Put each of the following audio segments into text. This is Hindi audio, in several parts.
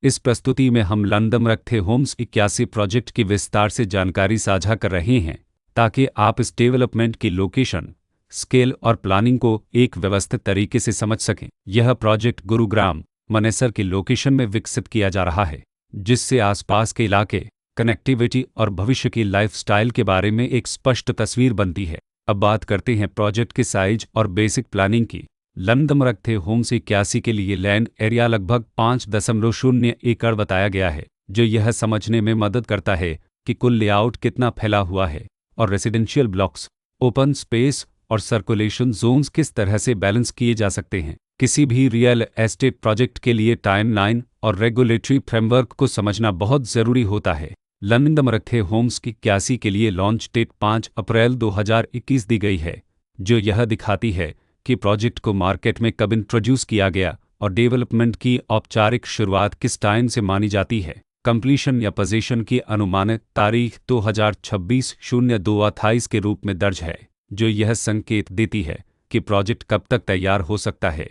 इस प्रस्तुति में हम लंदमरक्थे होम्स 81 प्रोजेक्ट की विस्तार से जानकारी साझा कर रहे हैं ताकि आप इस डेवलपमेंट की लोकेशन, स्केल और प्लानिंग को एक व्यवस्थित तरीके से समझ सकें। यह प्रोजेक्ट गुरुग्राम, मनेसर की लोकेशन में विकसित किया जा रहा है, जिससे आसपास के इलाके, कनेक्टिविटी और भविष्य की लाइफस्टाइल के बारे में एक स्पष्ट तस्वीर बनती है। अब बात करते हैं प्रोजेक्ट के साइज और बेसिक प्लानिंग की। लंदमरक्थे होम्स 81 के लिए लैंड एरिया लगभग 5.0 एकड़ बताया गया है, जो यह समझने में मदद करता है कि कुल लेआउट कितना फैला हुआ है और रेसिडेंशियल ब्लॉक्स, ओपन स्पेस और सर्कुलेशन जोन्स किस तरह से बैलेंस किए जा सकते हैं। किसी भी रियल एस्टेट प्रोजेक्ट के लिए टाइमलाइन और रेगुलेटरी फ्रेमवर्क को समझना बहुत ज़रूरी होता है। लंदमरक्थे होम्स 81 के लिए लॉन्च डेट 5 अप्रैल 2021 दी गई है, जो यह दिखाती है कि प्रोजेक्ट को मार्केट में कब इंट्रोड्यूस किया गया और डेवलपमेंट की औपचारिक शुरुआत किस टाइम से मानी जाती है। कंप्लीशन या पोजीशन की अनुमानित तारीख 2026-02-28 के रूप में दर्ज है, जो यह संकेत देती है कि प्रोजेक्ट कब तक तैयार हो सकता है।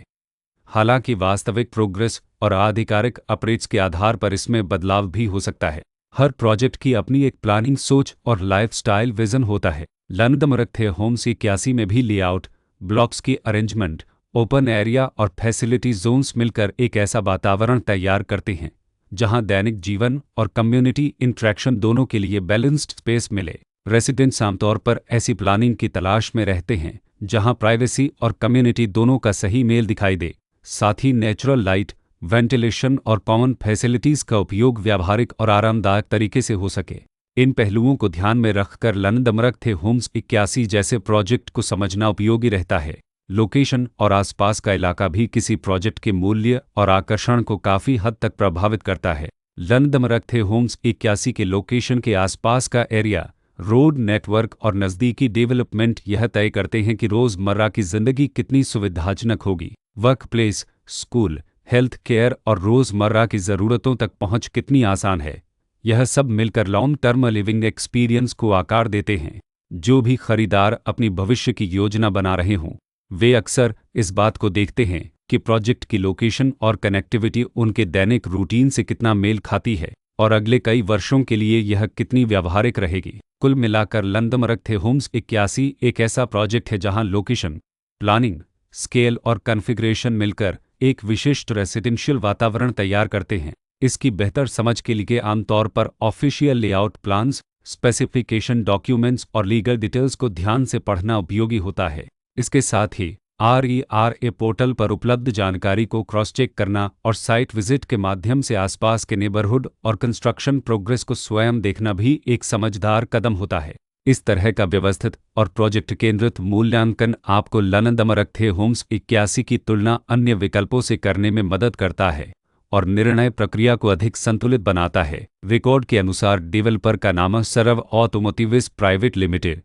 हालांकि वास्तविक प्रोग्रेस और आधिकारिक अपडेट्स के आधार पर इसमें बदलाव भी हो सकता है। हर प्रोजेक्ट की अपनी एक प्लानिंग सोच और लाइफस्टाइल विजन होता है। लंदमरक्थे होम्स 81 में भी लेआउट, ब्लॉक्स की अरेंजमेंट, ओपन एरिया और फैसिलिटी जोन्स मिलकर एक ऐसा वातावरण तैयार करते हैं जहां दैनिक जीवन और कम्युनिटी इंटरेक्शन दोनों के लिए बैलेंस्ड स्पेस मिले। रेसिडेंट्स आमतौर पर ऐसी प्लानिंग की तलाश में रहते हैं जहां प्राइवेसी और कम्युनिटी दोनों का सही मेल दिखाई दे, साथ ही नेचुरल लाइट, वेंटिलेशन और कॉमन फैसिलिटीज़ का उपयोग व्यावहारिक और आरामदायक तरीके से हो सके। इन पहलुओं को ध्यान में रखकर लंदमरक्थे होम्स 81 जैसे प्रोजेक्ट को समझना उपयोगी रहता है। लोकेशन और आसपास का इलाका भी किसी प्रोजेक्ट के मूल्य और आकर्षण को काफ़ी हद तक प्रभावित करता है। लंदमरक्थे होम्स 81 के लोकेशन के आसपास का एरिया, रोड नेटवर्क और नज़दीकी डेवलपमेंट यह तय करते हैं कि रोज़मर्रा की ज़िंदगी कितनी सुविधाजनक होगी। Work place, school, health care और रोज़मर्रा की ज़रूरतों तक पहुँच कितनी आसान है। यह सब मिलकर लॉन्ग टर्म लिविंग एक्सपीरियंस को आकार देते हैं। जो भी खरीदार अपनी भविष्य की योजना बना रहे हों, वे अक्सर इस बात को देखते हैं कि प्रोजेक्ट की लोकेशन और कनेक्टिविटी उनके दैनिक रूटीन से कितना मेल खाती है और अगले कई वर्षों के लिए यह कितनी व्यावहारिक रहेगी। कुल मिलाकर लंदमरक्थे होम्स 81 एक ऐसा प्रोजेक्ट है जहां लोकेशन, प्लानिंग, स्केल और कॉन्फ़िगरेशन मिलकर एक विशिष्ट रेसिडेंशियल वातावरण तैयार करते हैं। इसकी बेहतर समझ के लिए आमतौर पर official layout plans, specification documents और लीगल डिटेल्स को ध्यान से पढ़ना उपयोगी होता है। इसके साथ ही RERA पोर्टल पर उपलब्ध जानकारी को क्रॉस चेक करना और साइट विजिट के माध्यम से आसपास के नेबरहुड और कंस्ट्रक्शन प्रोग्रेस को स्वयं देखना भी एक समझदार कदम होता है। इस तरह का व्यवस्थित और प्रोजेक्ट केंद्रित मूल्यांकन आपको लंदमरक्थे होम्स 81 की तुलना अन्य विकल्पों से करने में मदद करता है और निर्णय प्रक्रिया को अधिक संतुलित बनाता है। रिकॉर्ड के अनुसार डेवलपर का नाम सरव ऑटोमोटिव्स प्राइवेट लिमिटेड